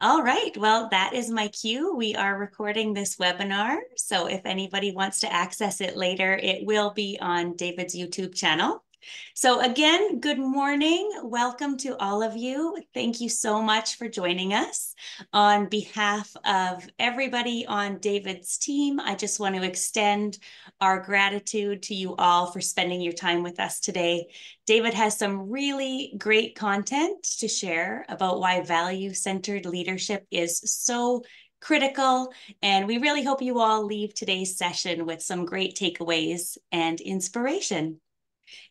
All right. Well, that is my cue. We are recording this webinar. So if anybody wants to access it later, it will be on David's YouTube channel. So again, good morning. Welcome to all of you. Thank you so much for joining us. On behalf of everybody on David's team, I just want to extend our gratitude to you all for spending your time with us today. David has some really great content to share about why value-centered leadership is so critical. And we really hope you all leave today's session with some great takeaways and inspiration.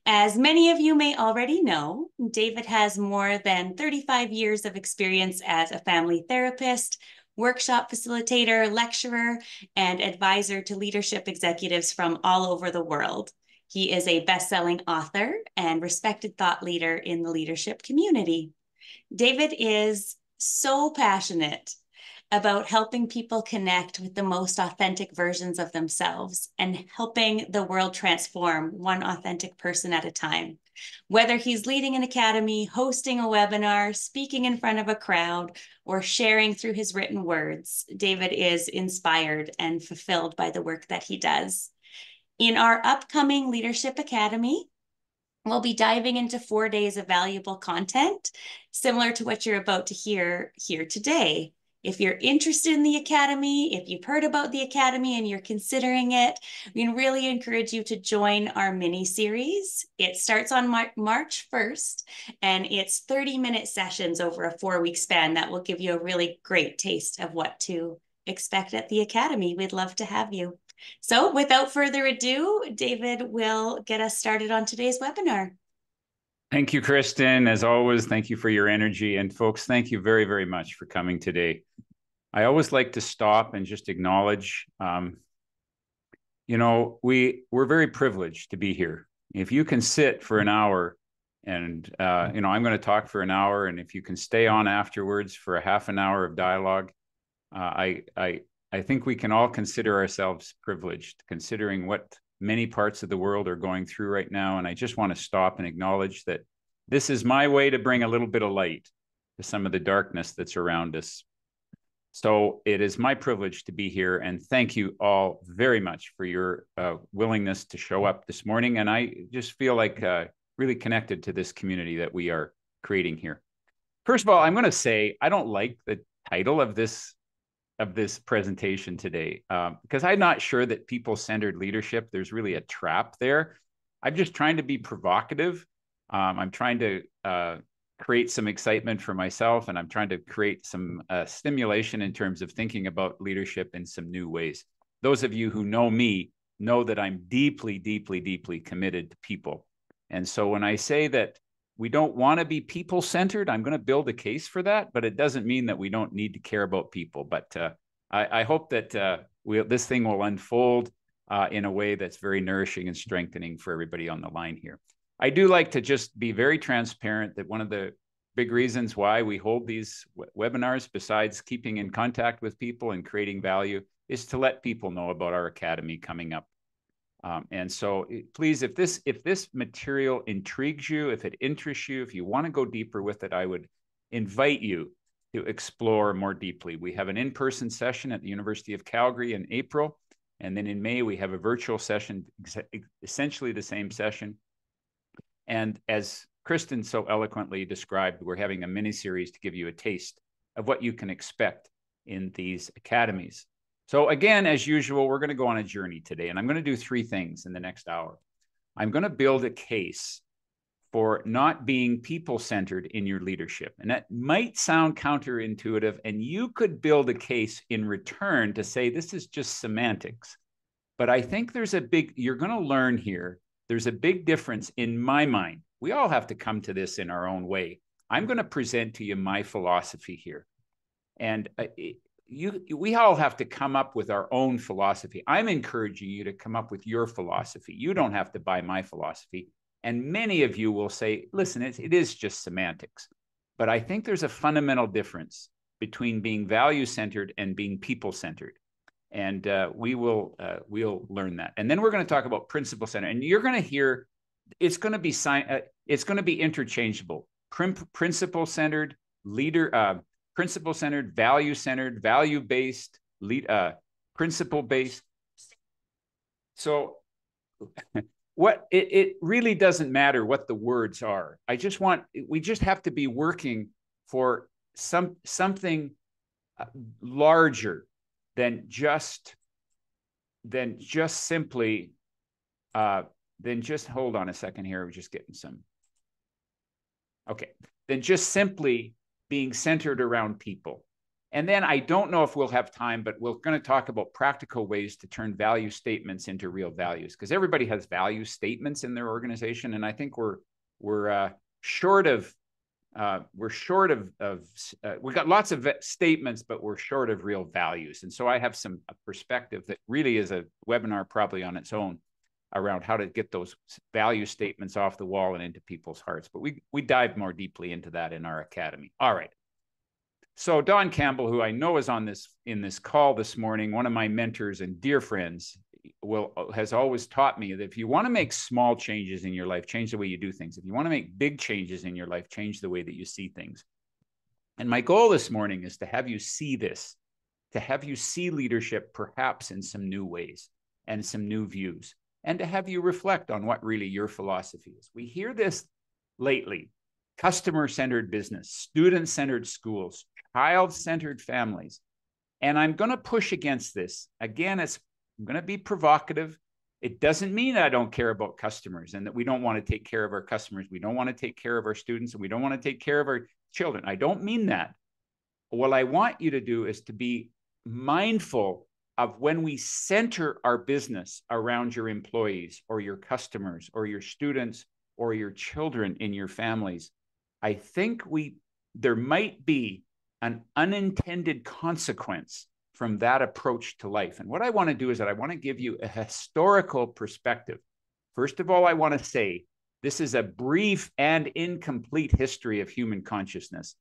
As many of you may already know, David has more than 35 years of experience as a family therapist, workshop facilitator, lecturer, and advisor to leadership executives from all over the world. He is a best-selling author and respected thought leader in the leadership community. David is so passionate about helping people connect with the most authentic versions of themselves and helping the world transform one authentic person at a time. Whether he's leading an academy, hosting a webinar, speaking in front of a crowd, or sharing through his written words, David is inspired and fulfilled by the work that he does. In our upcoming Leadership Academy, we'll be diving into 4 days of valuable content, similar to what you're about to hear here today. If you're interested in the Academy, if you've heard about the Academy and you're considering it, we really encourage you to join our mini-series. It starts on March 1st, and it's 30-minute sessions over a 4-week span that will give you a really great taste of what to expect at the Academy. We'd love to have you. So without further ado, David will get us started on today's webinar. Thank you, Kristen. As always, thank you for your energy. And folks, thank you very, very much for coming today. I always like to stop and just acknowledge, we're very privileged to be here. If you can sit for an hour and, I'm going to talk for an hour, and if you can stay on afterwards for a half an hour of dialogue, I think we can all consider ourselves privileged, considering what many parts of the world are going through right now. And I just want to stop and acknowledge that this is my way to bring a little bit of light to some of the darkness that's around us. So it is my privilege to be here. And thank you all very much for your willingness to show up this morning. And I just feel like really connected to this community that we are creating here. First of all, I'm going to say I don't like the title of this presentation today, because I'm not sure that people-centered leadership, there's really a trap there. I'm just trying to be provocative. I'm trying to create some excitement for myself, and I'm trying to create some stimulation in terms of thinking about leadership in some new ways. Those of you who know me know that I'm deeply, deeply, deeply committed to people. And so when I say that we don't want to be people-centered, I'm going to build a case for that, but it doesn't mean that we don't need to care about people. But I hope that this thing will unfold in a way that's very nourishing and strengthening for everybody on the line here. I do like to just be very transparent that one of the big reasons why we hold these webinars, besides keeping in contact with people and creating value, is to let people know about our academy coming up. And so please, if this material intrigues you, if it interests you, if you want to go deeper with it, I would invite you to explore more deeply. We have an in-person session at the University of Calgary in April. And then in May, we have a virtual session, essentially the same session. And as Kristen so eloquently described, we're having a mini-series to give you a taste of what you can expect in these academies. So again, as usual, we're going to go on a journey today, and I'm going to do 3 things in the next hour. I'm going to build a case for not being people-centered in your leadership. And that might sound counterintuitive, and you could build a case in return to say this is just semantics. But I think you're going to learn here, there's a big difference in my mind. We all have to come to this in our own way. I'm going to present to you my philosophy here. And we all have to come up with our own philosophy. I'm encouraging you to come up with your philosophy. You don't have to buy my philosophy. And many of you will say, listen, it is just semantics. But I think there's a fundamental difference between being value-centered and being people-centered. And we'll learn that. And then we're going to talk about principle-centered. And you're going to hear, it's going to be interchangeable. Principle-centered, principle-centered, value-centered, value-based, principle-based. So it really doesn't matter what the words are. We just have to be working for something larger than just simply hold on a second here. We're just getting some. Okay. Than just simply being centered around people. And then I don't know if we'll have time, but we're going to talk about practical ways to turn value statements into real values, because everybody has value statements in their organization. And I think we're short of we got lots of statements, but we're short of real values. And so I have a perspective that really is a webinar probably on its own around how to get those value statements off the wall and into people's hearts. But we dive more deeply into that in our academy. All right. So Don Campbell, who I know is in this call this morning, one of my mentors and dear friends, has always taught me that if you want to make small changes in your life, change the way you do things. If you want to make big changes in your life, change the way that you see things. And my goal this morning is to have you see this, to have you see leadership perhaps in some new ways and some new views, and to have you reflect on what really your philosophy is. We hear this lately: customer-centered business, student-centered schools, child-centered families. And I'm going to push against this. Again, I'm going to be provocative. It doesn't mean I don't care about customers and that we don't want to take care of our customers. We don't want to take care of our students, and we don't want to take care of our children. I don't mean that. What I want you to do is to be mindful of when we center our business around your employees or your customers or your students or your children in your families. I think there might be an unintended consequence from that approach to life. And what I want to do is that I want to give you a historical perspective. First of all, I want to say this is a brief and incomplete history of human consciousness.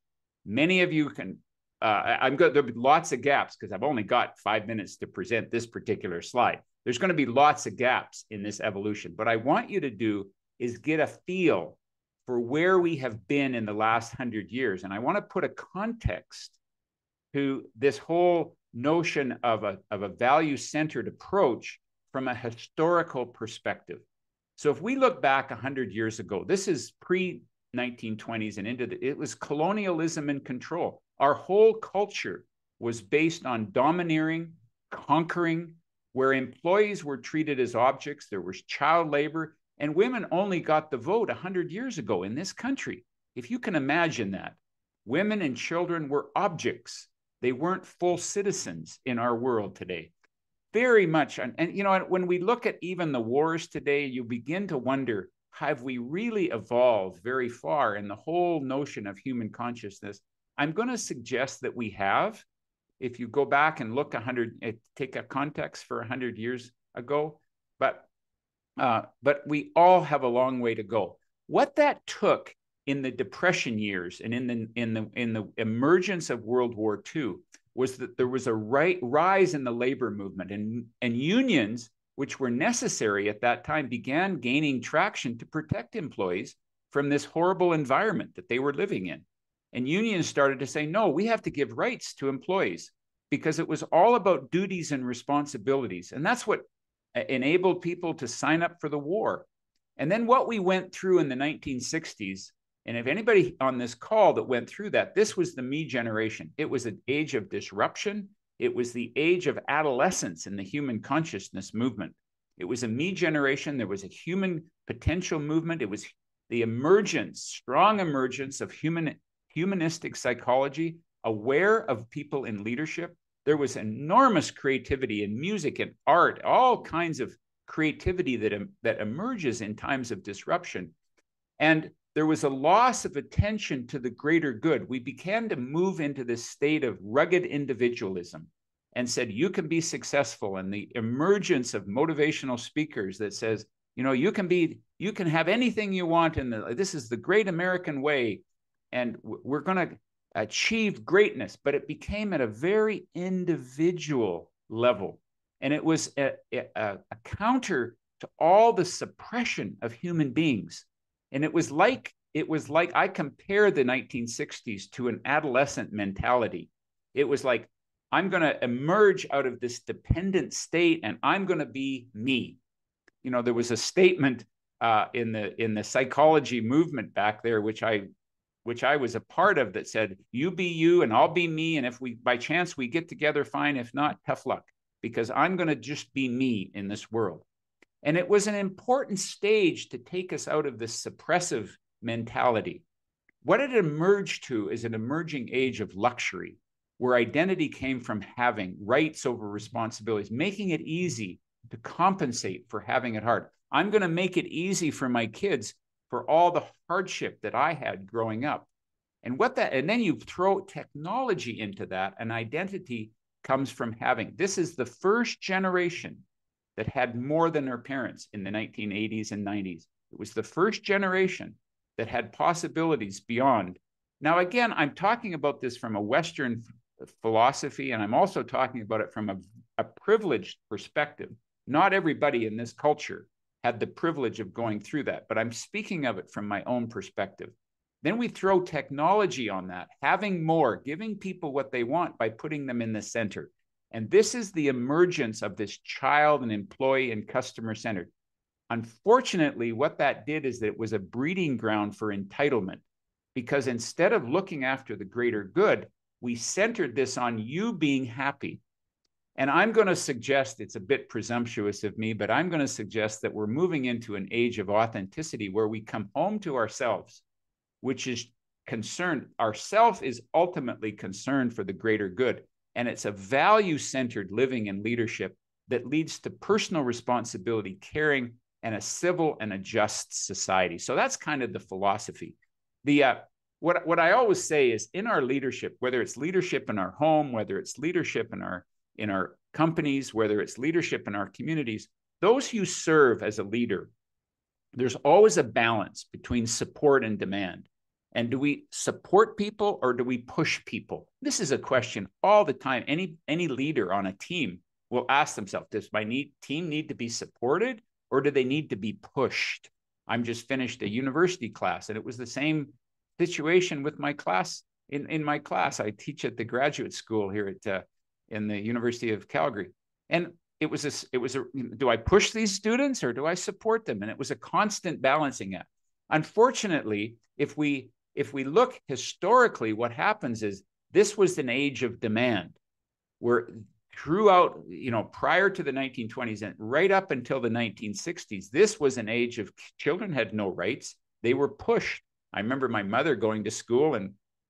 Many of you can, there'll be lots of gaps because I've only got 5 minutes to present this particular slide. There's going to be lots of gaps in this evolution. What I want you to do is get a feel for where we have been in the last 100 years. And I want to put a context to this whole notion of a value-centered approach from a historical perspective. So if we look back 100 years ago, this is pre-1920s and it was colonialism and control. Our whole culture was based on domineering, conquering, where employees were treated as objects. There was child labor, and women only got the vote 100 years ago in this country. If you can imagine that, women and children were objects. They weren't full citizens in our world today. Very much. And when we look at even the wars today, you begin to wonder, have we really evolved very far in the whole notion of human consciousness? I'm going to suggest that we have. If you go back and look take a context for 100 years ago, but we all have a long way to go. What that took in the Depression years and in the emergence of World War II was that there was a rise in the labor movement, and unions, which were necessary at that time, began gaining traction to protect employees from this horrible environment that they were living in. And unions started to say, no, we have to give rights to employees, because it was all about duties and responsibilities. And that's what enabled people to sign up for the war. And then what we went through in the 1960s, and if anybody on this call that went through that, this was the me generation. It was an age of disruption. It was the age of adolescence in the human consciousness movement. It was a me generation. There was a human potential movement. It was the strong emergence of humanistic psychology, aware of people in leadership. There was enormous creativity in music and art, all kinds of creativity that emerges in times of disruption. And there was a loss of attention to the greater good. We began to move into this state of rugged individualism and said, you can be successful. And the emergence of motivational speakers that says, you can have anything you want. And this is the great American way. And we're going to achieve greatness. But it became at a very individual level. And it was a counter to all the suppression of human beings. And it was like it was like, I compare the 1960s to an adolescent mentality. It was like, I'm going to emerge out of this dependent state and I'm going to be me. You know, there was a statement in the psychology movement back there, which I was a part of, that said, you be you and I'll be me. And if we, by chance, we get together, fine. If not, tough luck, because I'm going to just be me in this world. And it was an important stage to take us out of this suppressive mentality. What it emerged to is an emerging age of luxury, where identity came from having rights over responsibilities, making it easy to compensate for having it hard. I'm going to make it easy for my kids for all the hardship that I had growing up. And then you throw technology into that, and identity comes from having. This is the first generation that had more than their parents in the 1980s and 90s. It was the first generation that had possibilities beyond. Now, again, I'm talking about this from a Western philosophy, and I'm also talking about it from a privileged perspective. Not everybody in this culture had the privilege of going through that, but I'm speaking of it from my own perspective. Then we throw technology on that, having more, giving people what they want by putting them in the center. And this is the emergence of this child and employee and customer centered. Unfortunately, what that did is that it was a breeding ground for entitlement, because instead of looking after the greater good, we centered this on you being happy. And I'm going to suggest, it's a bit presumptuous of me, but I'm going to suggest that we're moving into an age of authenticity where we come home to ourselves, which is concerned. Ourself is ultimately concerned for the greater good. And it's a value-centered living and leadership that leads to personal responsibility, caring, and a civil and a just society. So that's kind of the philosophy. What I always say is, in our leadership, whether it's leadership in our home, whether it's leadership in our companies, whether it's leadership in our communities, those who serve as a leader, there's always a balance between support and demand. And do we support people or do we push people? This is a question all the time. Any leader on a team will ask themselves, does my team need to be supported or do they need to be pushed? I'm just finished a university class, and it was the same situation with my class. In my class, I teach at the graduate school here in the University of Calgary. And it was do I push these students or do I support them? And it was a constant balancing act. Unfortunately, if we look historically, what happens is this was an age of demand, where throughout, prior to the 1920s and right up until the 1960s, this was an age of children had no rights. They were pushed. I remember my mother going to school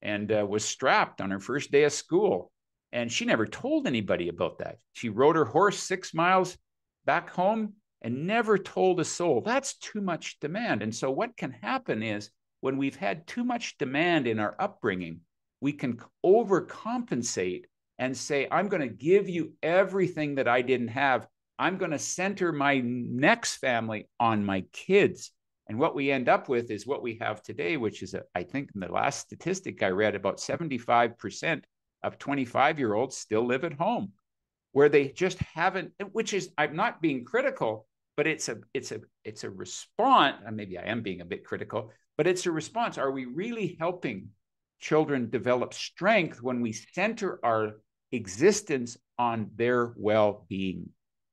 and was strapped on her first day of school. And she never told anybody about that. She rode her horse 6 miles back home and never told a soul. That's too much demand. And so what can happen is, when we've had too much demand in our upbringing, we can overcompensate and say, I'm going to give you everything that I didn't have. I'm going to center my next family on my kids. And what we end up with is what we have today, which is, I think in the last statistic I read, about 75% of 25-year-olds still live at home, where they just haven't, which is, I'm not being critical, but it's a response. Maybe I am being a bit critical, but it's a response. Are we really helping children develop strength when we center our existence on their well-being?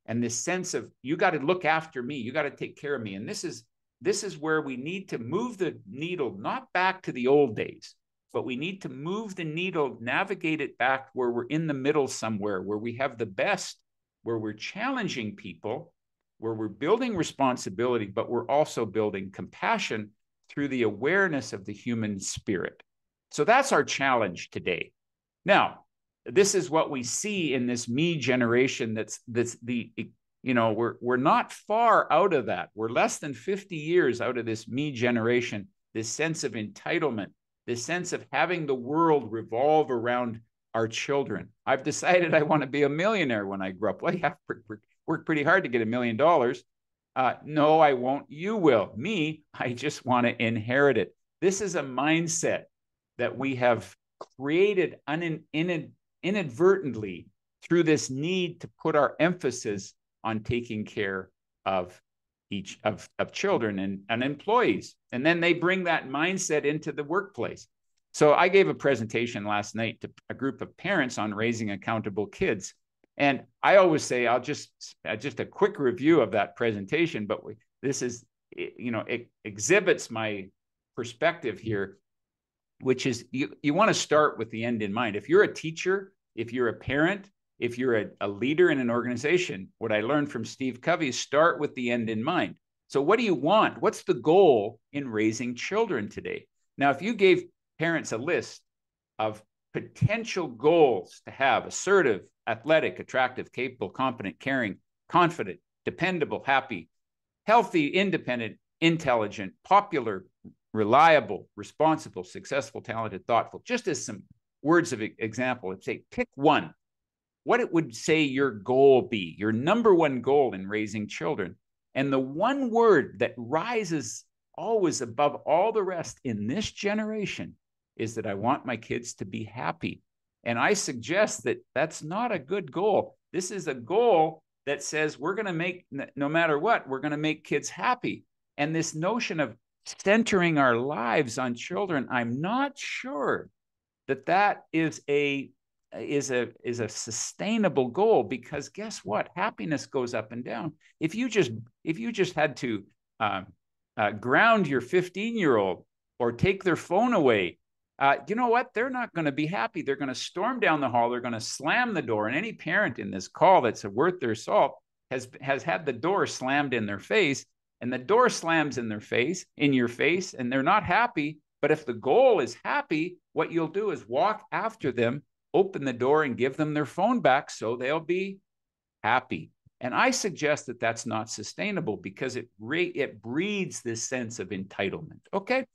And this sense of, you got to look after me, you got to take care of me. And this is where we need to move the needle, not back to the old days, but we need to move the needle, navigate it back where we're in the middle somewhere, where we have the best, where we're challenging people, where we're building responsibility, but we're also building compassion through the awareness of the human spirit. So that's our challenge today. Now, this is what we see in this me generation. We're not far out of that. We're less than 50 years out of this me generation, this sense of entitlement, this sense of having the world revolve around our children. I've decided I want to be a millionaire when I grow up. Well, you have to work pretty hard to get $1 million. No, I won't. You will. Me, I just want to inherit it. This is a mindset that we have created inadvertently through this need to put our emphasis on taking care of of children and employees. And then they bring that mindset into the workplace. So I gave a presentation last night to a group of parents on raising accountable kids. And I always say, I'll just a quick review of that presentation, but this is, it exhibits my perspective here, which is you want to start with the end in mind. If you're a teacher, if you're a parent, if you're a leader in an organization, what I learned from Steve Covey is start with the end in mind. So what do you want? What's the goal in raising children today? Now, if you gave parents a list of potential goals to have: assertive, athletic, attractive, capable, competent, caring, confident, dependable, happy, healthy, independent, intelligent, popular, reliable, responsible, successful, talented, thoughtful, just as some words of example, I'd say pick one. What it would say your goal be, your number one goal in raising children. And the one word that rises always above all the rest in this generation is that I want my kids to be happy. And I suggest that that's not a good goal. This is a goal that says we're going to make, no matter what, we're going to make kids happy. And this notion of centering our lives on children, I'm not sure that that is a sustainable goal, because guess what? Happiness goes up and down. If you just had to ground your 15-year-old or take their phone away, you know what? They're not going to be happy. They're going to storm down the hall. They're going to slam the door. And any parent in this call that's worth their salt has had the door slammed in their face, and the door slams in your face, and they're not happy. But if the goal is happy, what you'll do is walk after them, open the door, and give them their phone back so they'll be happy. And I suggest that that's not sustainable, because it breeds this sense of entitlement. Okay.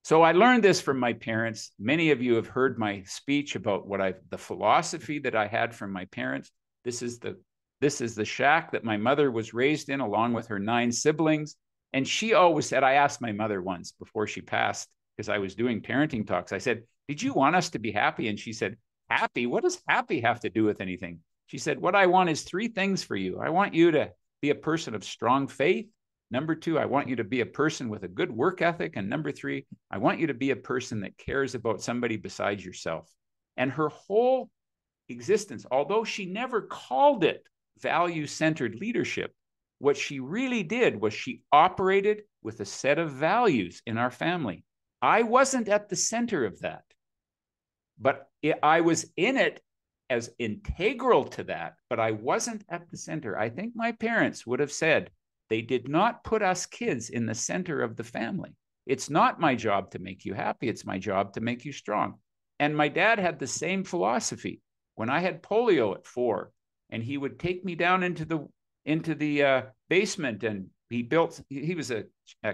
So I learned this from my parents. Many of you have heard my speech about the philosophy that I had from my parents. This is the shack that my mother was raised in, along with her 9 siblings. And she always said, I asked my mother once before she passed, because I was doing parenting talks, I said, did you want us to be happy? And she said, happy? What does happy have to do with anything? She said, what I want is 3 things for you. I want you to be a person of strong faith. Number 2, I want you to be a person with a good work ethic. And number 3, I want you to be a person that cares about somebody besides yourself. And her whole existence, although she never called it value-centered leadership, what she really did was she operated with a set of values in our family. I wasn't at the center of that, but I was in it as integral to that, but I wasn't at the center. I think my parents would have said, they did not put us kids in the center of the family. It's not my job to make you happy. It's my job to make you strong. And my dad had the same philosophy. When I had polio at 4, and he would take me down into the basement, and he was a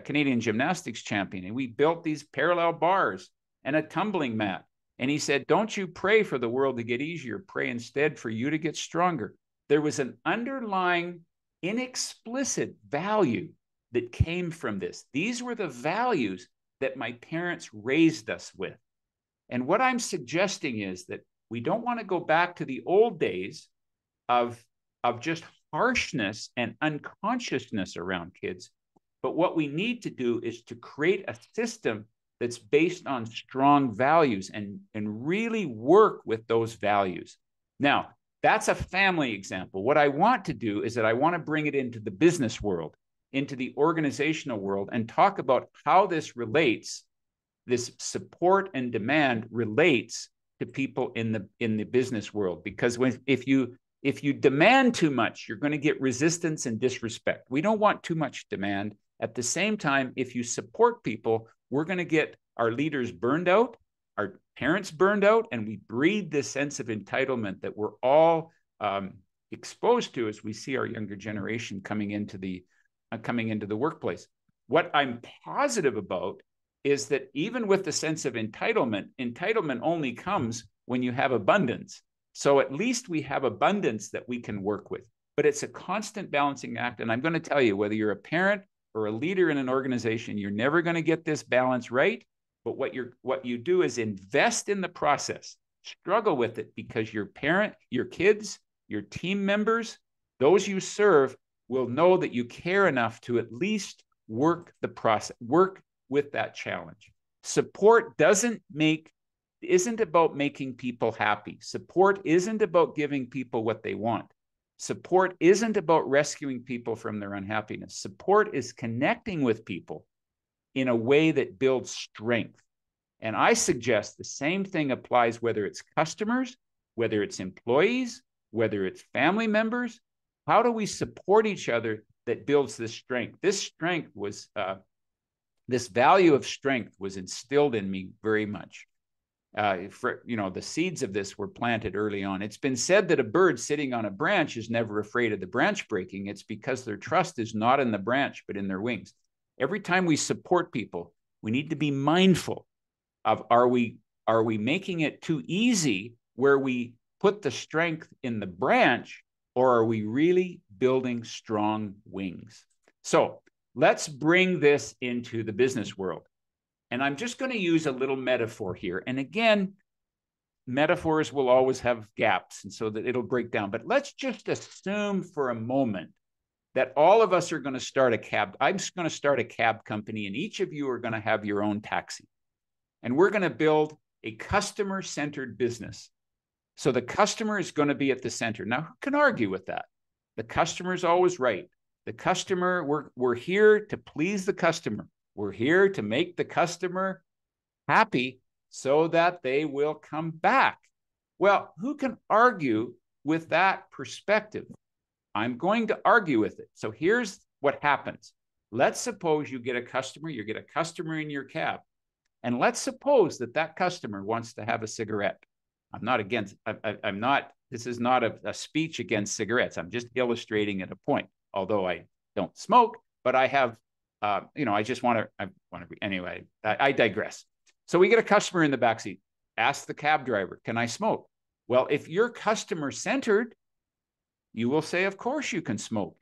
Canadian gymnastics champion, and we built these parallel bars and a tumbling mat. And he said, don't you pray for the world to get easier, pray instead for you to get stronger. There was an underlying inexplicit value that came from this. These were the values that my parents raised us with. And what I'm suggesting is that we don't want to go back to the old days of just harshness and unconsciousness around kids. But what we need to do is to create a system that's based on strong values and really work with those values. Now, that's a family example. What I want to do is that I want to bring it into the business world, into the organizational world, and talk about how this relates, this support and demand relates to people in the business world. Because if you demand too much, you're going to get resistance and disrespect. We don't want too much demand. At the same time, if you support people, we're going to get our leaders burned out, our parents burned out, and we breed this sense of entitlement that we're all exposed to as we see our younger generation coming into the workplace. What I'm positive about is that even with the sense of entitlement only comes when you have abundance. So at least we have abundance that we can work with, but it's a constant balancing act. And I'm going to tell you, whether you're a parent or a leader in an organization, you're never going to get this balance right. But what you do is invest in the process, struggle with it, because your kids, your team members, those you serve will know that you care enough to at least work the process, work with that challenge. Support isn't about making people happy. Support isn't about giving people what they want. Support isn't about rescuing people from their unhappiness. Support is connecting with people in a way that builds strength. And I suggest the same thing applies whether it's customers, whether it's employees, whether it's family members. How do we support each other that builds this strength? This strength was, this value of strength was instilled in me very much. The seeds of this were planted early on. It's been said that a bird sitting on a branch is never afraid of the branch breaking. It's because their trust is not in the branch, but in their wings. Every time we support people, we need to be mindful of, are we making it too easy where we put the strength in the branch, or are we really building strong wings? So let's bring this into the business world. And I'm just going to use a little metaphor here. And again, metaphors will always have gaps, and so that it'll break down. But let's just assume for a moment that all of us are going to start a cab. I'm just going to start a cab company, and each of you are going to have your own taxi. And we're going to build a customer-centered business. So the customer is going to be at the center. Now, who can argue with that? The customer is always right. The customer, we're here to please the customer. We're here to make the customer happy so that they will come back. Well, who can argue with that perspective? I'm going to argue with it. So here's what happens. Let's suppose you get a customer in your cab. And let's suppose that customer wants to have a cigarette. I'm not against, this is not a speech against cigarettes. I'm just illustrating at a point, although I don't smoke, but I have, anyway, I digress. So we get a customer in the backseat. Ask the cab driver, can I smoke? Well, if you're customer-centered, you will say, of course you can smoke.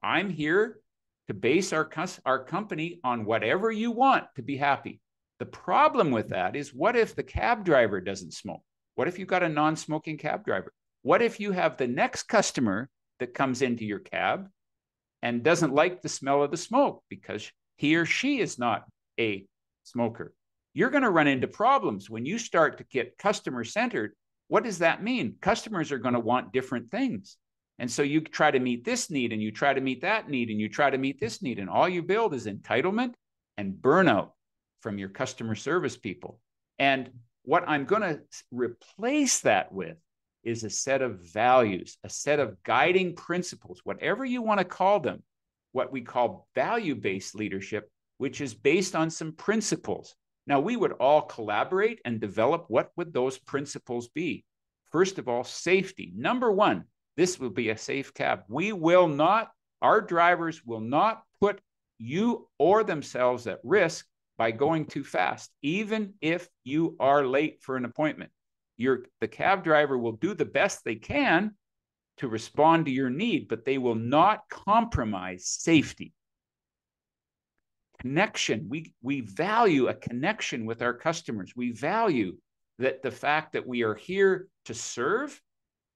I'm here to base our company on whatever you want to be happy. The problem with that is, what if the cab driver doesn't smoke? What if you've got a non-smoking cab driver? What if you have the next customer that comes into your cab and doesn't like the smell of the smoke because he or she is not a smoker? You're going to run into problems when you start to get customer-centered. What does that mean? Customers are going to want different things. And so you try to meet this need, and you try to meet that need, and you try to meet this need, and all you build is entitlement and burnout from your customer service people. And what I'm going to replace that with is a set of values, a set of guiding principles, whatever you want to call them, what we call value-based leadership, which is based on some principles. Now, we would all collaborate and develop what would those principles be. First of all, safety. Number one, this will be a safe cab. Our drivers will not put you or themselves at risk by going too fast, even if you are late for an appointment. The cab driver will do the best they can to respond to your need, but they will not compromise safety. Connection. We value a connection with our customers. We value that the fact that we are here to serve,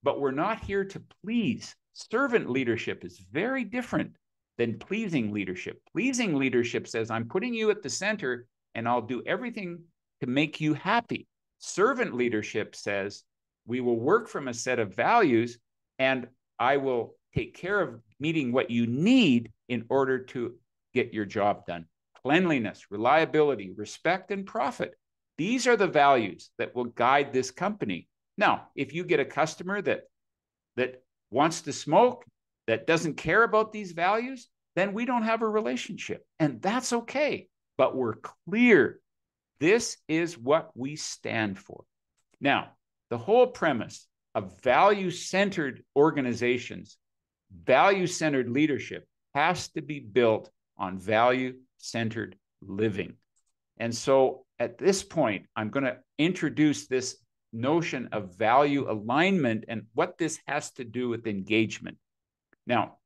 but we're not here to please. Servant leadership is very different than pleasing leadership. Pleasing leadership says, I'm putting you at the center and I'll do everything to make you happy. Servant leadership says, we will work from a set of values and I will take care of meeting what you need in order to get your job done. Cleanliness, reliability, respect, and profit. These are the values that will guide this company. Now, if you get a customer that wants to smoke, that doesn't care about these values, then we don't have a relationship. And that's okay. But we're clear. This is what we stand for. Now, the whole premise of value-centered organizations, value-centered leadership has to be built on value-centered living. And so at this point, I'm going to introduce this notion of value alignment and what this has to do with engagement. Now,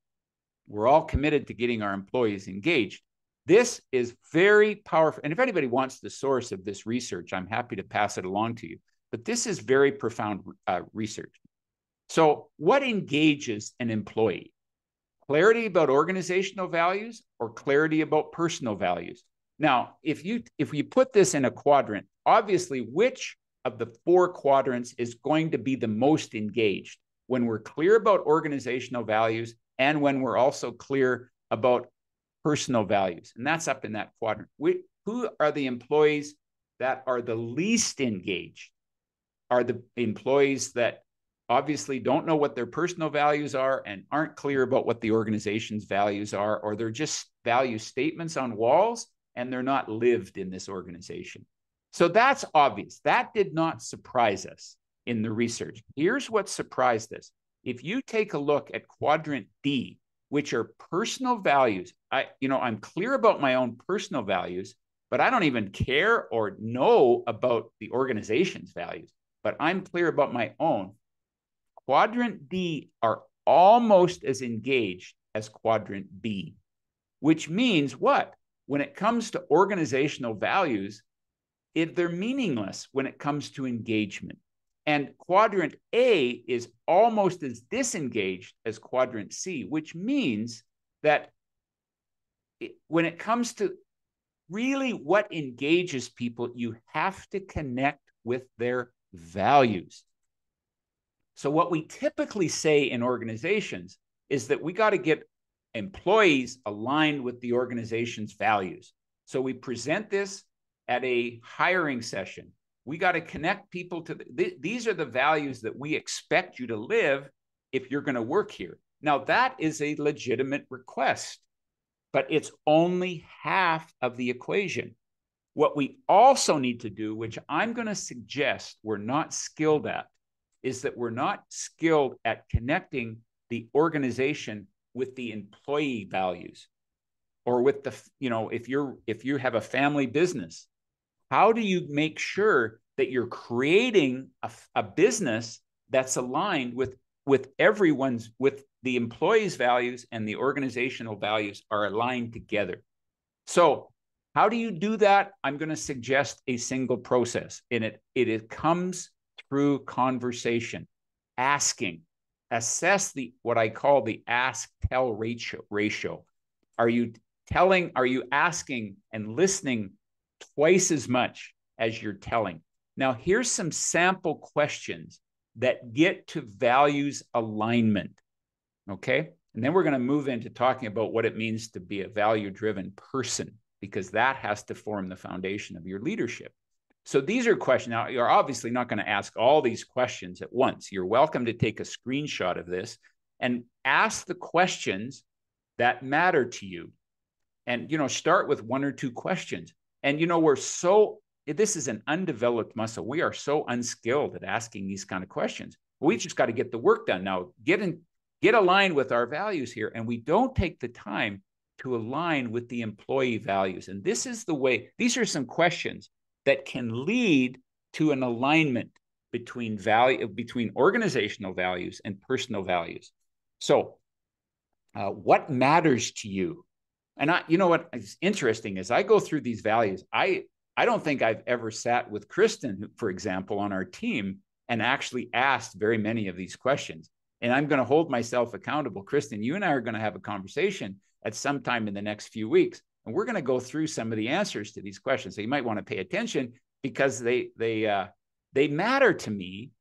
we're all committed to getting our employees engaged. This is very powerful. And if anybody wants the source of this research, I'm happy to pass it along to you. But this is very profound research. So what engages an employee? Clarity about organizational values or clarity about personal values. Now, if you put this in a quadrant, obviously, which of the four quadrants is going to be the most engaged when we're clear about organizational values and when we're also clear about personal values? And that's up in that quadrant. Who are the employees that are the least engaged? Are the employees that obviously don't know what their personal values are and aren't clear about what the organization's values are, or they're just value statements on walls and they're not lived in this organization. So that's obvious. That did not surprise us in the research. Here's what surprised us. If you take a look at quadrant D, which are personal values, I'm clear about my own personal values, but I don't even care or know about the organization's values, but I'm clear about my own. Quadrant D are almost as engaged as quadrant B, which means what? When it comes to organizational values, they're meaningless when it comes to engagement. And quadrant A is almost as disengaged as quadrant C, which means that when it comes to really what engages people, you have to connect with their values. So what we typically say in organizations is that we got to get employees aligned with the organization's values. So we present this at a hiring session. We got to connect people to these are the values that we expect you to live if you're going to work here. Now, that is a legitimate request, but it's only half of the equation. What we also need to do, which I'm going to suggest we're not skilled at, is that we're not skilled at connecting the organization with the employee values, or with the, if you have a family business, how do you make sure that you're creating a business that's aligned with the employees' values and the organizational values are aligned together? So how do you do that? I'm going to suggest a single process, and it comes through conversation, asking, assess what I call the ask-tell ratio. Are you asking and listening twice as much as you're telling? Now, here's some sample questions that get to values alignment, okay? And then we're going to move into talking about what it means to be a value-driven person, because that has to form the foundation of your leadership. So these are questions. Now, you're obviously not going to ask all these questions at once. You're welcome to take a screenshot of this and ask the questions that matter to you. And, start with one or two questions. And, this is an undeveloped muscle. We are so unskilled at asking these kind of questions. We just got to get the work done. Now, get aligned with our values here. And we don't take the time to align with the employee values. And this is the way, these are some questions that can lead to an alignment between organizational values and personal values. So what matters to you? And what is interesting is I go through these values. I don't think I've ever sat with Kristen, for example, on our team and actually asked very many of these questions. And I'm going to hold myself accountable. Kristen, you and I are going to have a conversation at some time in the next few weeks, and we're going to go through some of the answers to these questions. So you might want to pay attention, because they matter to me,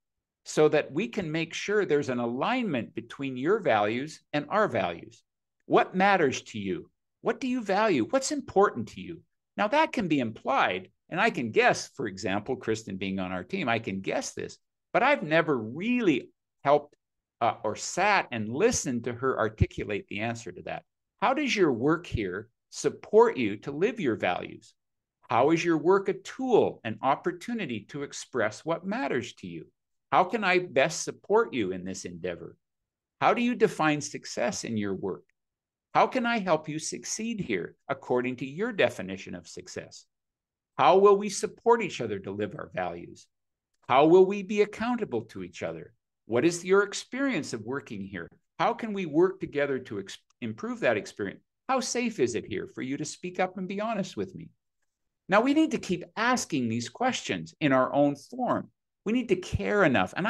so that we can make sure there's an alignment between your values and our values. What matters to you? What do you value? What's important to you? Now, that can be implied, and I can guess, for example, Kristen being on our team, I can guess this, but I've never really helped or sat and listened to her articulate the answer to that. How does your work here support you to live your values? How is your work a tool, an opportunity to express what matters to you? How can I best support you in this endeavor? How do you define success in your work? How can I help you succeed here according to your definition of success? How will we support each other to live our values? How will we be accountable to each other? What is your experience of working here? How can we work together to improve that experience? How safe is it here for you to speak up and be honest with me? Now, we need to keep asking these questions in our own form. We need to care enough. And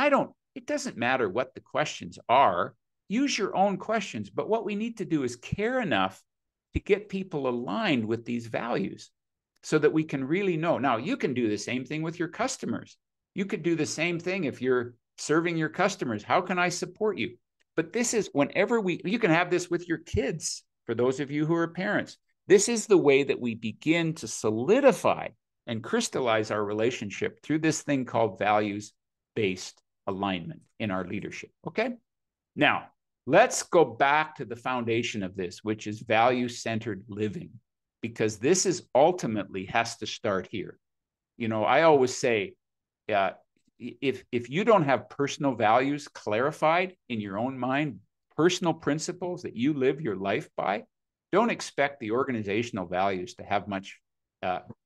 it doesn't matter what the questions are. use your own questions. But what we need to do is care enough to get people aligned with these values so that we can really know. Now, you can do the same thing with your customers. You could do the same thing if you're serving your customers. How can I support you? But this is whenever you can have this with your kids, for those of you who are parents. This is the way that we begin to solidify and crystallize our relationship through this thing called values-based alignment in our leadership, okay? Now, let's go back to the foundation of this, which is value-centered living, because this is ultimately has to start here. You know, I always say, if you don't have personal values clarified in your own mind, personal principles that you live your life by, don't expect the organizational values to have much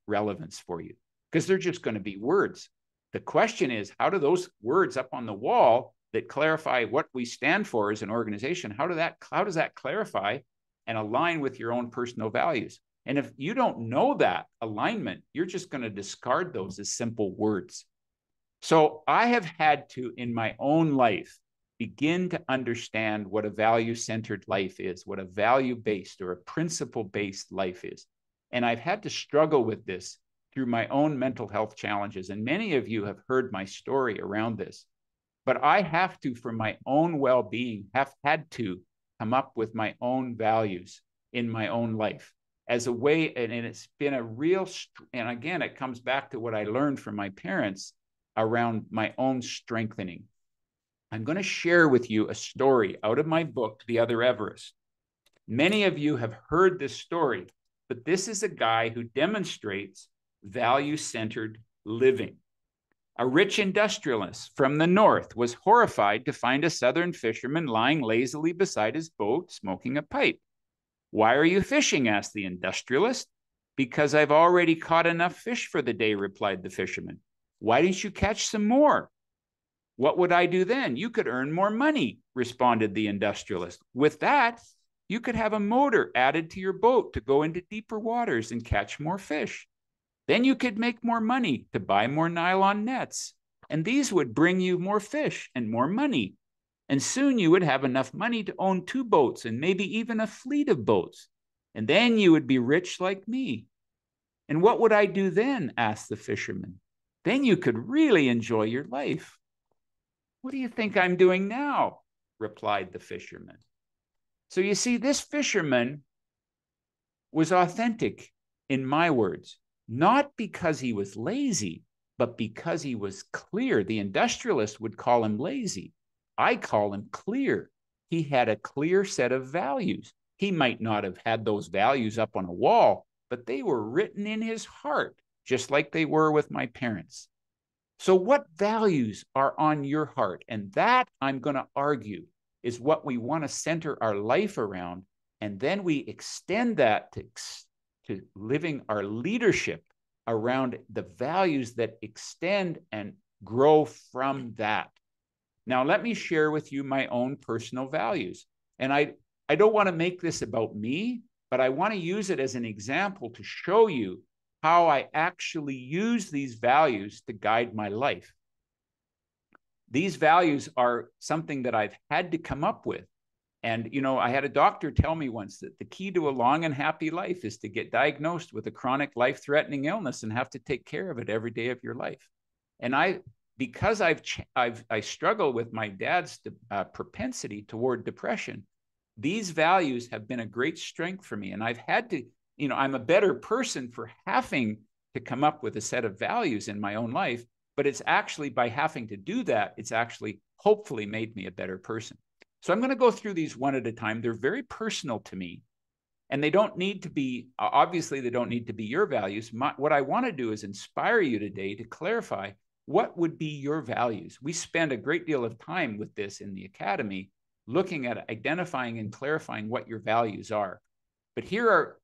relevance for you, because they're just going to be words. The question is, how do those words up on the wall that clarify what we stand for as an organization, how does that clarify and align with your own personal values? And if you don't know that alignment, you're just going to discard those as simple words. So I have had to, in my own life, begin to understand what a value-centered life is, what a value-based or a principle-based life is. And I've had to struggle with this through my own mental health challenges. And many of you have heard my story around this. But I have to, for my own well-being, have had to come up with my own values in my own life as a way, and it's been a real, and again, it comes back to what I learned from my parents around my own strengthening. I'm going to share with you a story out of my book, The Other Everest. Many of you have heard this story, but this is a guy who demonstrates value-centered living. A rich industrialist from the north was horrified to find a southern fisherman lying lazily beside his boat, smoking a pipe. "Why are you fishing?" asked the industrialist. "Because I've already caught enough fish for the day," replied the fisherman. "Why didn't you catch some more?" "What would I do then? You could earn more money," responded the industrialist. "With that, you could have a motor added to your boat to go into deeper waters and catch more fish. Then you could make more money to buy more nylon nets, and these would bring you more fish and more money. And soon you would have enough money to own 2 boats and maybe even a fleet of boats. And then you would be rich like me." "And what would I do then?" asked the fisherman. "Then you could really enjoy your life." "What do you think I'm doing now?" replied the fisherman. So you see, this fisherman was authentic, in my words, not because he was lazy, but because he was clear. The industrialist would call him lazy. I call him clear. He had a clear set of values. He might not have had those values up on a wall, but they were written in his heart, just like they were with my parents. So what values are on your heart? And that, I'm going to argue, is what we want to center our life around. And then we extend that to living our leadership around the values that extend and grow from that. Now, let me share with you my own personal values. And I don't want to make this about me, but I want to use it as an example to show you how I actually use these values to guide my life. These values are something that I've had to come up with. And, you know, I had a doctor tell me once that the key to a long and happy life is to get diagnosed with a chronic life-threatening illness and have to take care of it every day of your life. And because I struggle with my dad's propensity toward depression, these values have been a great strength for me. And I've had to, you know, I'm a better person for having to come up with a set of values in my own life, but it's actually by having to do that, it's actually hopefully made me a better person. So I'm going to go through these one at a time. They're very personal to me, and they don't need to be, obviously they don't need to be your values. What I want to do is inspire you today to clarify what would be your values. We spend a great deal of time with this in the academy, looking at identifying and clarifying what your values are. But here are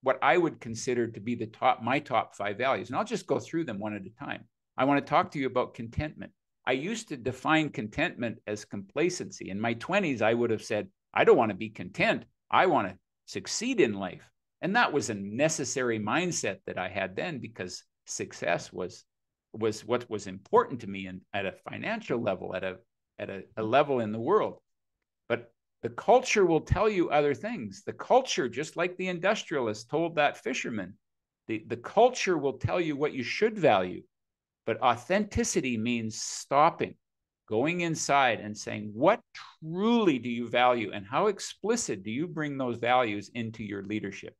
what I would consider to be my top 5 values. And I'll just go through them one at a time. I want to talk to you about contentment. I used to define contentment as complacency. In my 20s, I would have said, I don't want to be content. I want to succeed in life. And that was a necessary mindset that I had then, because success was what was important to me, and at a financial level, at a level in the world. But The culture will tell you other things. The culture, just like the industrialist told that fisherman, the culture will tell you what you should value. But authenticity means stopping, going inside and saying, what truly do you value and how explicit do you bring those values into your leadership?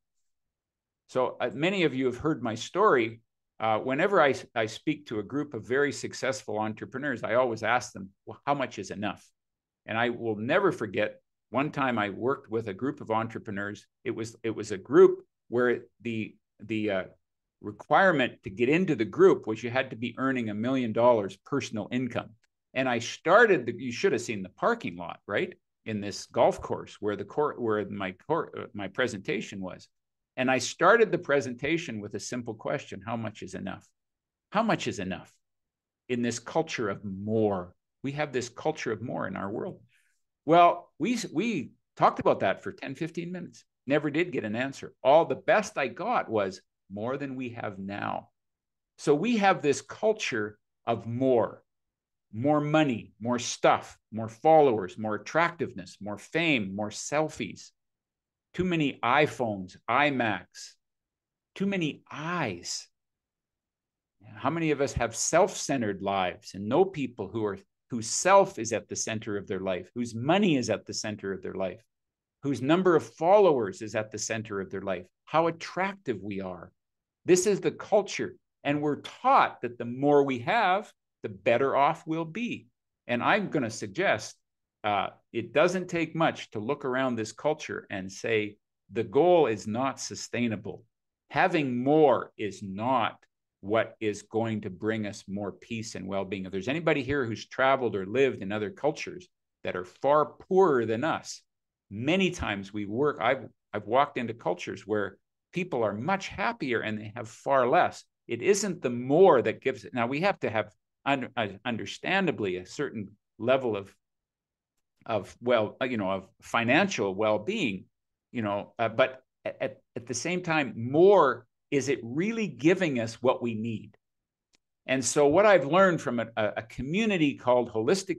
So many of you have heard my story. Whenever I speak to a group of very successful entrepreneurs, I always ask them, well, how much is enough? And I will never forget one time I worked with a group of entrepreneurs. It was a group where the requirement to get into the group was you had to be earning $1 million personal income. And I started, you should have seen the parking lot, right? In this golf course where my presentation was. And I started the presentation with a simple question: how much is enough? How much is enough in this culture of more? We have this culture of more in our world. Well, we talked about that for 10, 15 minutes. Never did get an answer. All the best I got was more than we have now. So we have this culture of more money, more stuff, more followers, more attractiveness, more fame, more selfies, too many iPhones, iMacs, too many eyes. How many of us have self-centered lives and know people whose self is at the center of their life, whose money is at the center of their life, whose number of followers is at the center of their life, how attractive we are? This is the culture. And we're taught that the more we have, the better off we'll be. And I'm going to suggest it doesn't take much to look around this culture and say, the goal is not sustainable. Having more is not what is going to bring us more peace and well-being. If there's anybody here who's traveled or lived in other cultures that are far poorer than us, many times I've walked into cultures where people are much happier and they have far less. It isn't the more that gives it. Now we have to have understandably a certain level of financial well-being, but at the same time, more, is it really giving us what we need? And so what I've learned from a community called Holistic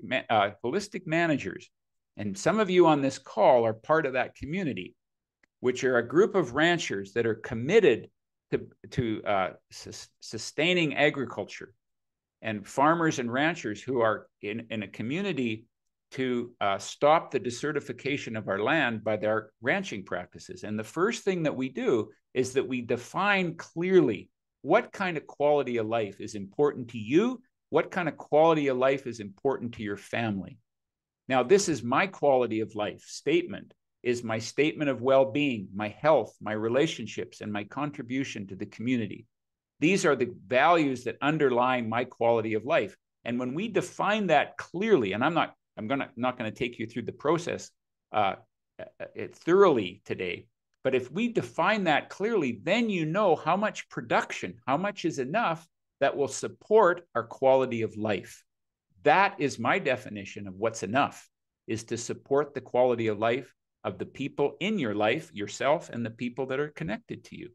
Managers, and some of you on this call are part of that community, which are a group of ranchers that are committed to sustaining agriculture, and farmers and ranchers who are in a community to stop the desertification of our land by their ranching practices. And the first thing that we do is that we define clearly what kind of quality of life is important to you, what kind of quality of life is important to your family. Now, this is my quality of life statement, is my statement of well-being, my health, my relationships, and my contribution to the community. These are the values that underlie my quality of life. And when we define that clearly, and I'm not going to take you through the process thoroughly today, but if we define that clearly, then you know how much production, how much is enough that will support our quality of life. That is my definition of what's enough, is to support the quality of life of the people in your life, yourself, and the people that are connected to you.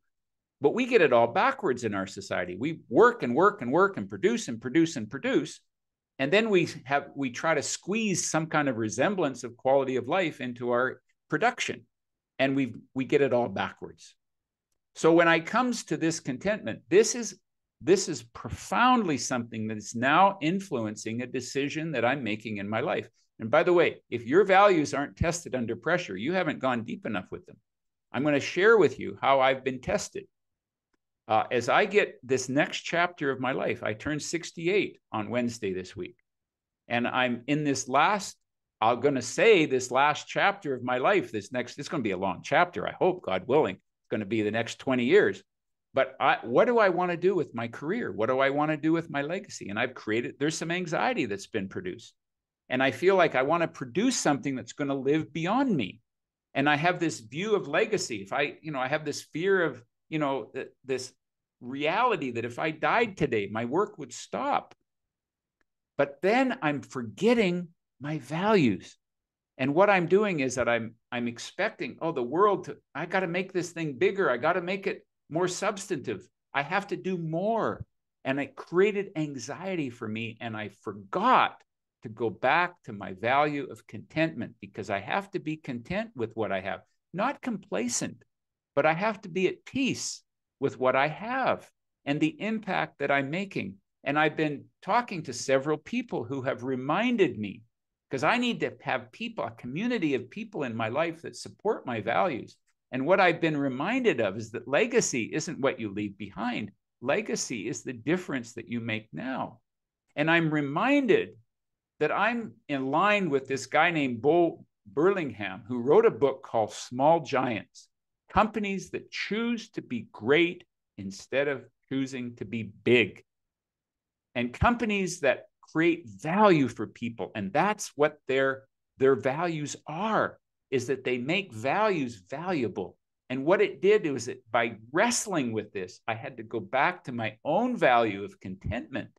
But we get it all backwards in our society. We work and work and work and produce and produce and produce. And then we try to squeeze some kind of resemblance of quality of life into our production. And we get it all backwards. So when it comes to this contentment, this is profoundly something that is now influencing a decision that I'm making in my life. And by the way, if your values aren't tested under pressure, you haven't gone deep enough with them. I'm going to share with you how I've been tested. As I get this next chapter of my life, I turned 68 on Wednesday this week. And I'm in this last chapter of my life. It's going to be a long chapter, I hope, God willing. It's going to be the next 20 years. But what do I want to do with my career? What do I want to do with my legacy? And there's some anxiety that's been produced. And I feel like I want to produce something that's going to live beyond me. And I have this view of legacy. I have this fear of, this reality that if I died today, my work would stop. But then I'm forgetting my values. And what I'm doing is that I'm expecting, I got to make this thing bigger. I got to make it more substantive. I have to do more. And it created anxiety for me. And I forgot to go back to my value of contentment, because I have to be content with what I have, not complacent, but I have to be at peace with what I have and the impact that I'm making. And I've been talking to several people who have reminded me, because I need to have people, a community of people in my life that support my values. And what I've been reminded of is that legacy isn't what you leave behind. Legacy is the difference that you make now. And I'm reminded that I'm in line with this guy named Bo Burlingham, who wrote a book called Small Giants, Companies That Choose to Be Great Instead of Choosing to Be Big. And companies that create value for people. And that's what their values are, is that they make values valuable. And what it did was that by wrestling with this, I had to go back to my own value of contentment.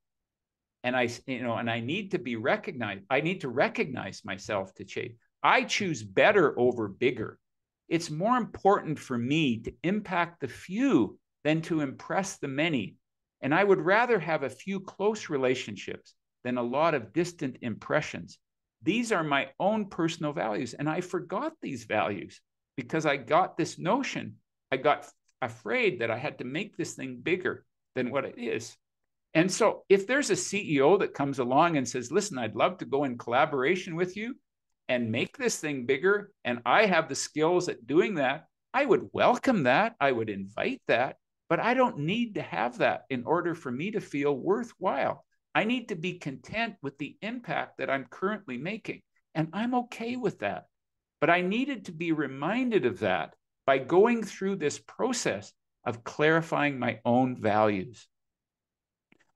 And I need to be recognized. I need to recognize myself to change. I choose better over bigger. It's more important for me to impact the few than to impress the many. And I would rather have a few close relationships than a lot of distant impressions. These are my own personal values. And I forgot these values because I got this notion. I got afraid that I had to make this thing bigger than what it is. And so if there's a CEO that comes along and says, listen, I'd love to go in collaboration with you and make this thing bigger, and I have the skills at doing that, I would welcome that. I would invite that. But I don't need to have that in order for me to feel worthwhile. I need to be content with the impact that I'm currently making. And I'm okay with that. But I needed to be reminded of that by going through this process of clarifying my own values.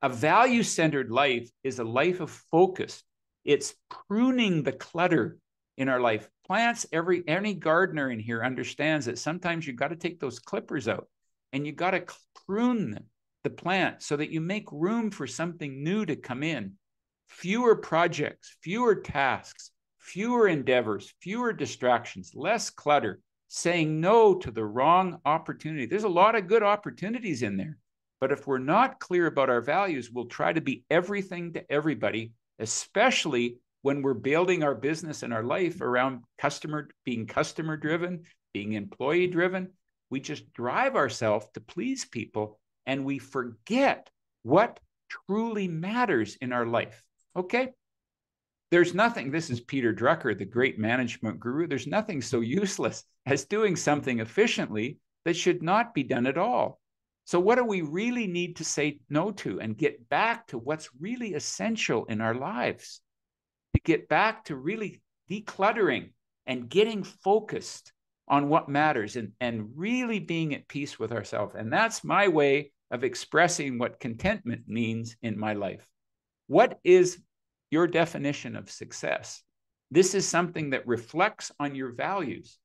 A value-centered life is a life of focus. It's pruning the clutter in our life. Plants, any gardener in here understands that sometimes you got to take those clippers out and you got to prune the plant so that you make room for something new to come in. Fewer projects, fewer tasks, fewer endeavors, fewer distractions, less clutter, saying no to the wrong opportunity. There's a lot of good opportunities in there. But if we're not clear about our values, we'll try to be everything to everybody, especially when we're building our business and our life around being customer driven, being employee driven. We just drive ourselves to please people and we forget what truly matters in our life. Okay? There's nothing, this is Peter Drucker, the great management guru, there's nothing so useless as doing something efficiently that should not be done at all. So what do we really need to say no to and get back to what's really essential in our lives? To get back to really decluttering and getting focused on what matters and really being at peace with ourselves. And that's my way of expressing what contentment means in my life. What is your definition of success? This is something that reflects on your values.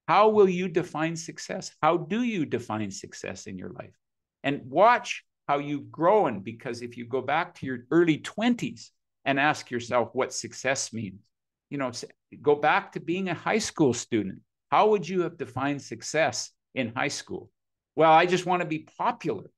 How will you define success? How do you define success in your life? And watch how you've grown, because if you go back to your early 20s and ask yourself what success means, go back to being a high school student. How would you have defined success in high school? Well, I just want to be popular.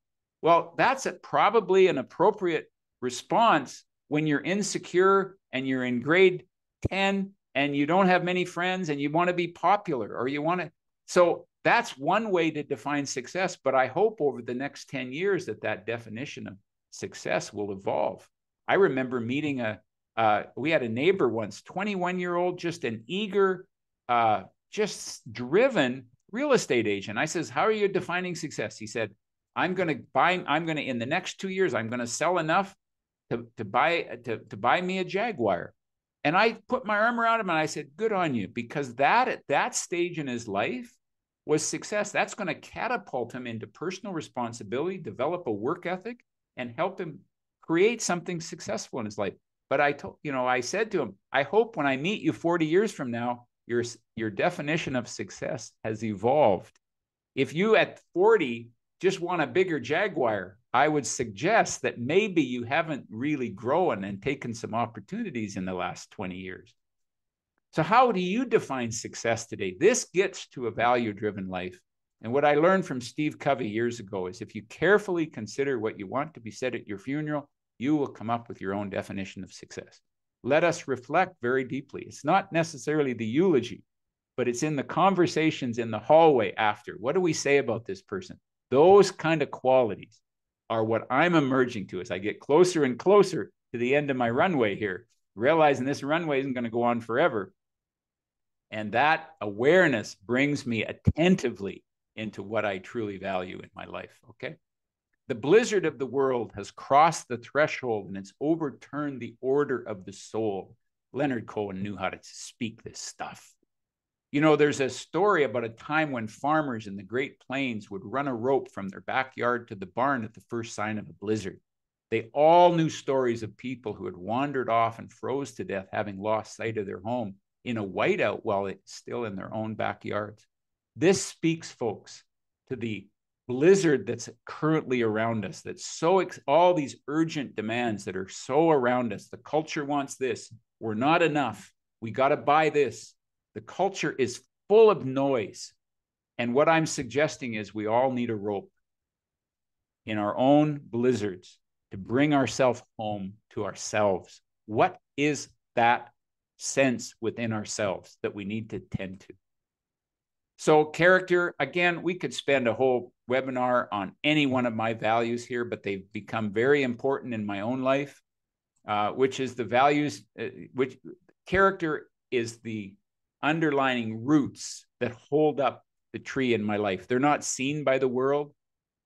Well, that's probably an appropriate response when you're insecure and you're in grade 10 and you don't have many friends and you want to be popular or you want to. So that's one way to define success. But I hope over the next 10 years that definition of success will evolve. I remember meeting we had a neighbor once, 21-year-old, just an eager, just driven real estate agent. I says, how are you defining success? He said, in the next 2 years, I'm going to sell enough to buy me a Jaguar. And I put my arm around him and I said, good on you, because that at that stage in his life was success. That's going to catapult him into personal responsibility, develop a work ethic, and help him create something successful in his life. But I said to him, I hope when I meet you 40 years from now, your definition of success has evolved. If you at 40 just want a bigger Jaguar, I would suggest that maybe you haven't really grown and taken some opportunities in the last 20 years. So how do you define success today? This gets to a value-driven life. And what I learned from Steve Covey years ago is if you carefully consider what you want to be said at your funeral, you will come up with your own definition of success. let us reflect very deeply. It's not necessarily the eulogy, but it's in the conversations in the hallway after. What do we say about this person? Those kind of qualities are what I'm emerging to as I get closer and closer to the end of my runway here, realizing this runway isn't going to go on forever. And that awareness brings me attentively into what I truly value in my life, okay? The blizzard of the world has crossed the threshold and it's overturned the order of the soul. Leonard Cohen knew how to speak this stuff. You know, there's a story about a time when farmers in the Great Plains would run a rope from their backyard to the barn at the first sign of a blizzard. They all knew stories of people who had wandered off and froze to death, having lost sight of their home in a whiteout while it's still in their own backyards. This speaks, folks, to the blizzard that's currently around us, that's so all these urgent demands that are so around us. The culture wants this. We're not enough. We got to buy this. The culture is full of noise. And what I'm suggesting is we all need a rope in our own blizzards to bring ourselves home to ourselves. What is that sense within ourselves that we need to tend to? So character, again, we could spend a whole webinar on any one of my values here, but they've become very important in my own life, which is the values, which character is the underlining roots that hold up the tree in my life. They're not seen by the world.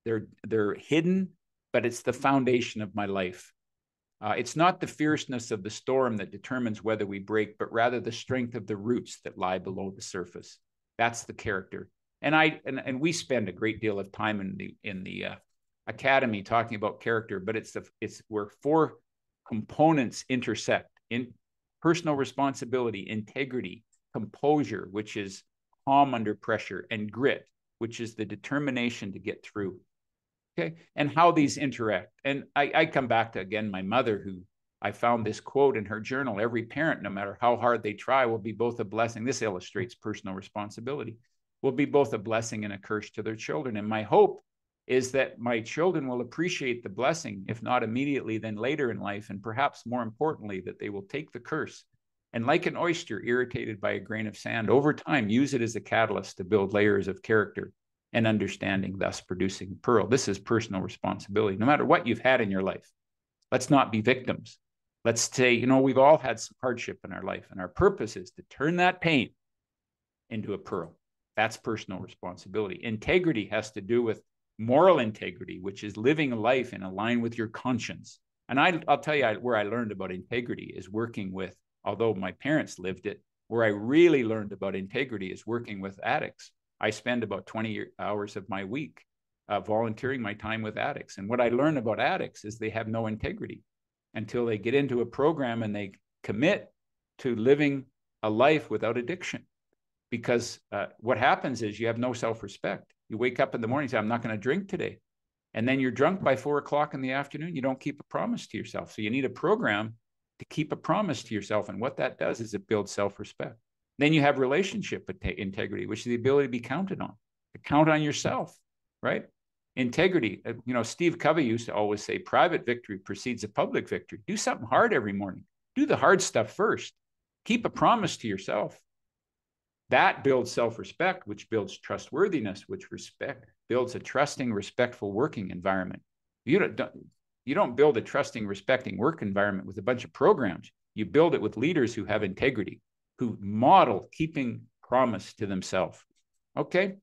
They're hidden, but it's the foundation of my life. It's not the fierceness of the storm that determines whether we break, but rather the strength of the roots that lie below the surface. That's the character. And we spend a great deal of time in the academy talking about character, but it's where four components intersect: in personal responsibility, integrity, composure, which is calm under pressure, and grit, which is the determination to get through. Okay, and how these interact. And I come back to, again, my mother, who I found this quote in her journal: every parent, no matter how hard they try, will be both a blessing. This illustrates personal responsibility. Will be both a blessing and a curse to their children. And my hope is that my children will appreciate the blessing, if not immediately, then later in life. And perhaps more importantly, that they will take the curse and, like an oyster irritated by a grain of sand, over time, use it as a catalyst to build layers of character and understanding, thus producing a pearl. This is personal responsibility. No matter what you've had in your life, let's not be victims. Let's say, you know, we've all had some hardship in our life, and our purpose is to turn that pain into a pearl. That's personal responsibility. Integrity has to do with moral integrity, which is living a life in line with your conscience. And I'll tell you where I learned about integrity is working with, although my parents lived it, where I really learned about integrity is working with addicts. I spend about 20 hours of my week volunteering my time with addicts. And what I learned about addicts is they have no integrity until they get into a program and they commit to living a life without addiction. Because what happens is you have no self-respect. You wake up in the morning and say, I'm not going to drink today. And then you're drunk by 4 o'clock in the afternoon. You don't keep a promise to yourself. So you need a program to keep a promise to yourself. And what that does is it builds self-respect. Then you have relationship integrity, which is the ability to be counted on, to count on yourself, right? Integrity, you know, Steve Covey used to always say, private victory precedes a public victory. Do something hard every morning. Do the hard stuff first. Keep a promise to yourself. That builds self-respect, which builds trustworthiness, which builds a trusting, respectful working environment. You don't build a trusting, respecting work environment with a bunch of programs. You build it with leaders who have integrity, who model keeping promise to themselves. Okay?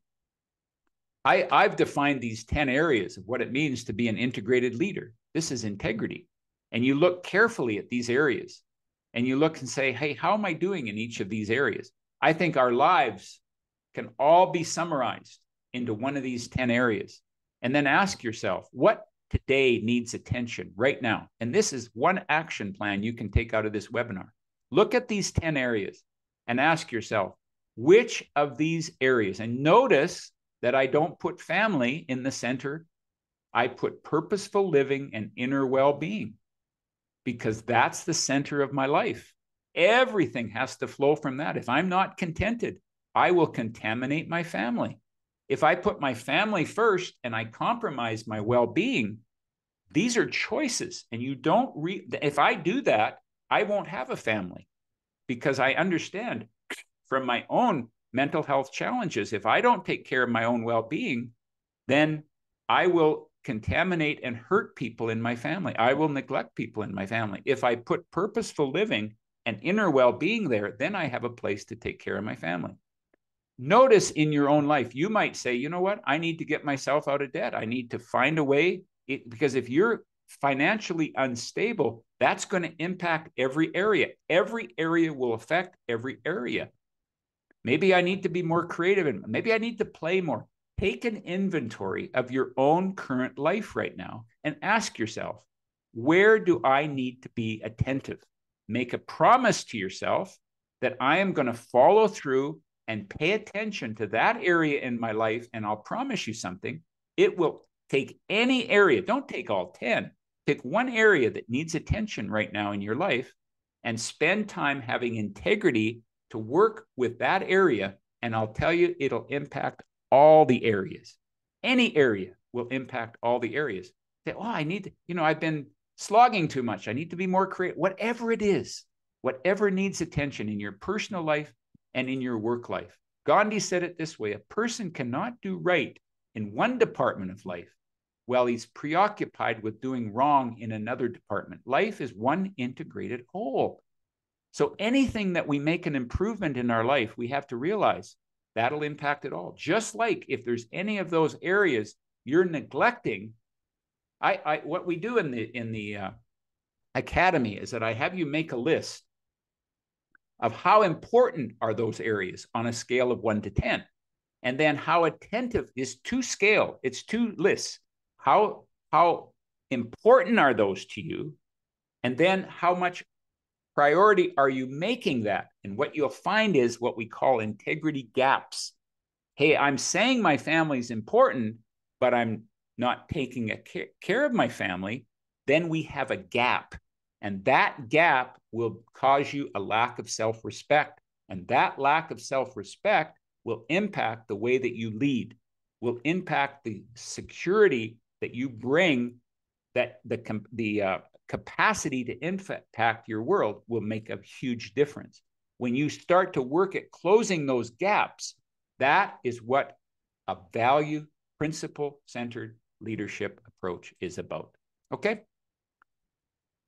I've defined these 10 areas of what it means to be an integrated leader. This is integrity. And you look carefully at these areas and you look and say, hey, how am I doing in each of these areas? I think our lives can all be summarized into one of these 10 areas. And then ask yourself, what today needs attention right now? And this is one action plan you can take out of this webinar. Look at these 10 areas and ask yourself, which of these areas? And notice that I don't put family in the center. I put purposeful living and inner well-being, because that's the center of my life. Everything has to flow from that. If I'm not contented, I will contaminate my family. If I put my family first and I compromise my well-being, these are choices. And you don't if I do that, I won't have a family, because I understand from my own mental health challenges, if I don't take care of my own well-being, then I will contaminate and hurt people in my family. I will neglect people in my family. If I put purposeful living and inner well-being there, then I have a place to take care of my family. Notice in your own life, you might say, you know what? I need to get myself out of debt. I need to find a way, because if you're financially unstable, that's going to impact every area. Every area will affect every area. Maybe I need to be more creative, and maybe I need to play more. Take an inventory of your own current life right now and ask yourself, where do I need to be attentive? Make a promise to yourself that I am going to follow through and pay attention to that area in my life. And I'll promise you something, it will take any area. Don't take all 10. Pick one area that needs attention right now in your life and spend time having integrity to work with that area. And I'll tell you, it'll impact all the areas. Any area will impact all the areas. Say, oh, I need to, I've been slogging too much. I need to be more creative. Whatever it is, whatever needs attention in your personal life and in your work life. Gandhi said it this way: a person cannot do right in one department of life while he's preoccupied with doing wrong in another department. Life is one integrated whole. So anything that we make an improvement in our life, we have to realize that'll impact it all. Just like if there's any of those areas you're neglecting, what we do in the academy is that I have you make a list of how important are those areas on a scale of 1 to 10. And then how attentive is to scale. It's 2 lists. How important are those to you? And then how much priority are you making that? And what you'll find is what we call integrity gaps. Hey, I'm saying my family is important, but I'm not taking care of my family. Then we have a gap. And that gap will cause you a lack of self-respect. And that lack of self-respect will impact the way that you lead, will impact the security that you bring, that the capacity to impact your world will make a huge difference. When you start to work at closing those gaps, that is what a value, principle-centered leadership approach is about. Okay?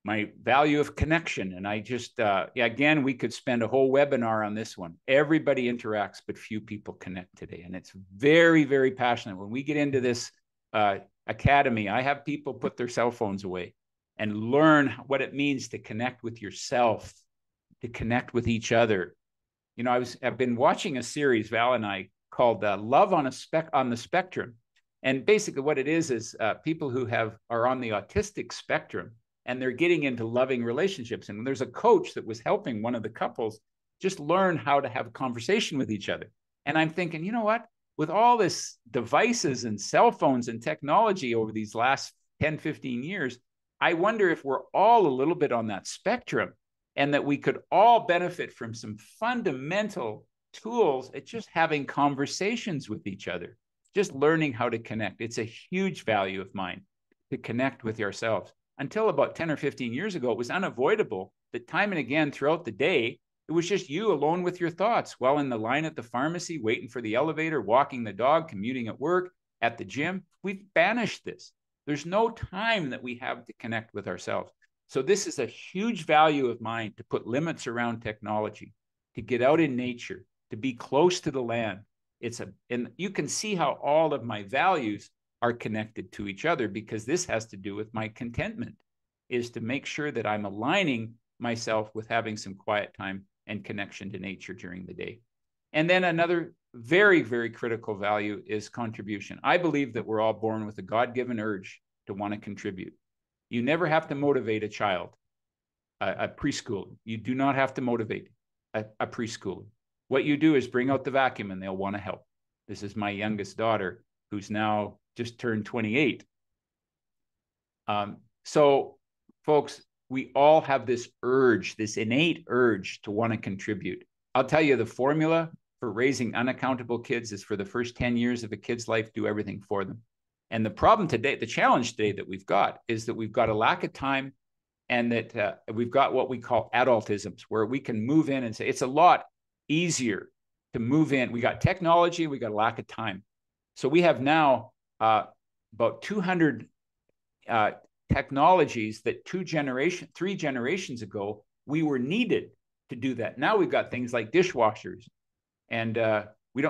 My value of connection. And I just, again, we could spend a whole webinar on this one. Everybody interacts, but few people connect today. And it's very, very passionate. When we get into this academy, I have people put their cell phones away and learn what it means to connect with yourself, to connect with each other. I've been watching a series, Val and I, called Love on the Spectrum. And basically what it is people who are on the autistic spectrum, and they're getting into loving relationships. And there's a coach that was helping one of the couples just learn how to have a conversation with each other. And I'm thinking, you know what? With all this devices and cell phones and technology over these last 10, 15 years, I wonder if we're all a little bit on that spectrum, and that we could all benefit from some fundamental tools at just having conversations with each other, just learning how to connect. It's a huge value of mine to connect with ourselves. Until about 10 or 15 years ago, it was unavoidable that time and again throughout the day, it was just you alone with your thoughts while in the line at the pharmacy, waiting for the elevator, walking the dog, commuting at work, at the gym. We've banished this. There's no time that we have to connect with ourselves. So this is a huge value of mine, to put limits around technology, to get out in nature, to be close to the land. And you can see how all of my values are connected to each other, because this has to do with my contentment, is to make sure that I'm aligning myself with having some quiet time and connection to nature during the day. And then another very, very critical value is contribution. I believe that we're all born with a God-given urge to want to contribute. You never have to motivate a child, a preschooler. You do not have to motivate a preschooler. What you do is bring out the vacuum and they'll want to help. This is my youngest daughter, who's now just turned 28. So folks, we all have this urge, this innate urge to want to contribute. I'll tell you, the formula for raising unaccountable kids is, for the first 10 years of a kid's life, do everything for them. And the problem today, the challenge today that we've got, is that we've got a lack of time and that we've got what we call adultisms, where we can move in and say it's a lot easier to move in. We got technology, we got a lack of time. So we have now about 200 technologies that 3 generations ago, we were needed to do that. Now we've got things like dishwashers, and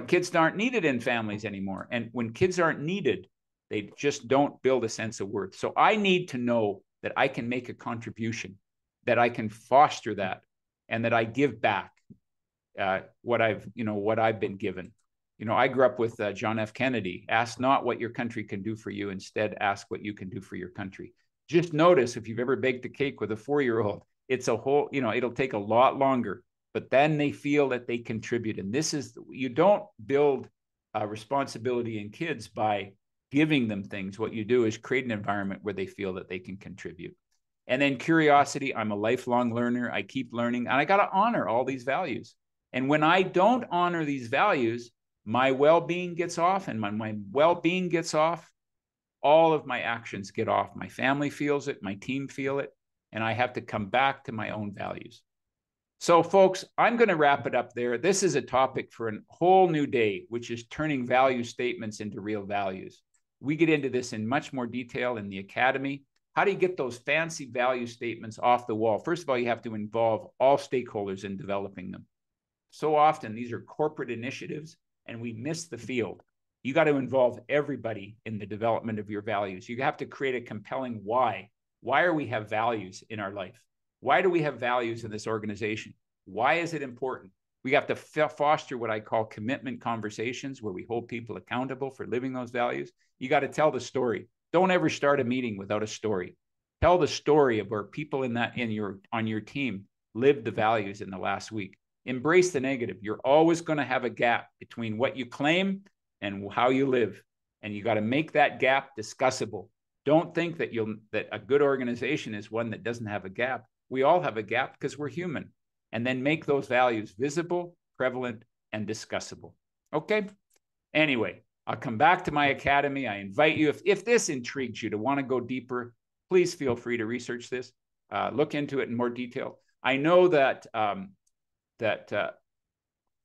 kids aren't needed in families anymore. And when kids aren't needed, they just don't build a sense of worth. So I need to know that I can make a contribution, that I can foster that, and that I give back what I've been given. I grew up with John F. Kennedy. Ask not what your country can do for you. Instead, ask what you can do for your country. Just notice if you've ever baked a cake with a 4-year-old, it's a whole, it'll take a lot longer, but then they feel that they contribute. And you don't build responsibility in kids by giving them things. What you do is create an environment where they feel that they can contribute. And then curiosity. I'm a lifelong learner. I keep learning, and I got to honor all these values. And when I don't honor these values, my well-being gets off, and when my well-being gets off, all of my actions get off. My family feels it, my team feel it, and I have to come back to my own values. So folks, I'm going to wrap it up there. This is a topic for a whole new day, which is turning value statements into real values. We get into this in much more detail in the Academy. How do you get those fancy value statements off the wall? First of all, you have to involve all stakeholders in developing them. So often these are corporate initiatives, and we miss the field. You got to involve everybody in the development of your values. You have to create a compelling why. Why are we have values in our life? Why do we have values in this organization? Why is it important? We have to foster what I call commitment conversations, where we hold people accountable for living those values. You got to tell the story. Don't ever start a meeting without a story. Tell the story of where people on your team lived the values in the last week. Embrace the negative. You're always going to have a gap between what you claim and how you live. And you got to make that gap discussable. Don't think that a good organization is one that doesn't have a gap. We all have a gap because we're human. And then make those values visible, prevalent, and discussable. Okay? Anyway, I'll come back to my Academy. I invite you, if this intrigues you to want to go deeper, please feel free to research this. Look into it in more detail. I know that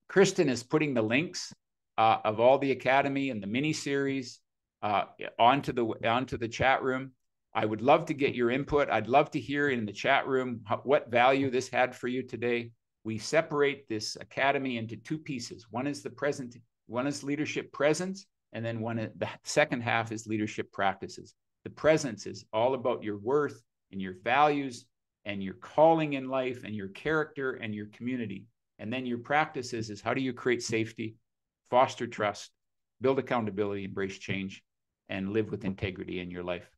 Kristen is putting the links of all the Academy and the mini series onto the chat room. I would love to get your input. I'd love to hear in the chat room what value this had for you today. We separate this Academy into 2 pieces. One is leadership presence, and then the second half is leadership practices. The presence is all about your worth and your values and your calling in life and your character and your community. And then your practices is how do you create safety, foster trust, build accountability, embrace change, and live with integrity in your life.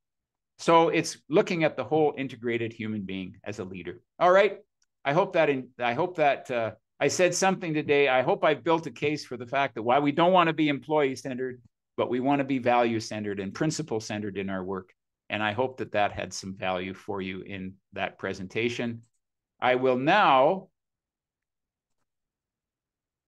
So it's looking at the whole integrated human being as a leader. All right. I hope that I said something today. I hope I've built a case for the fact that why we don't want to be employee-centered, but we want to be value-centered and principle-centered in our work. And I hope that had some value for you in that presentation. I will now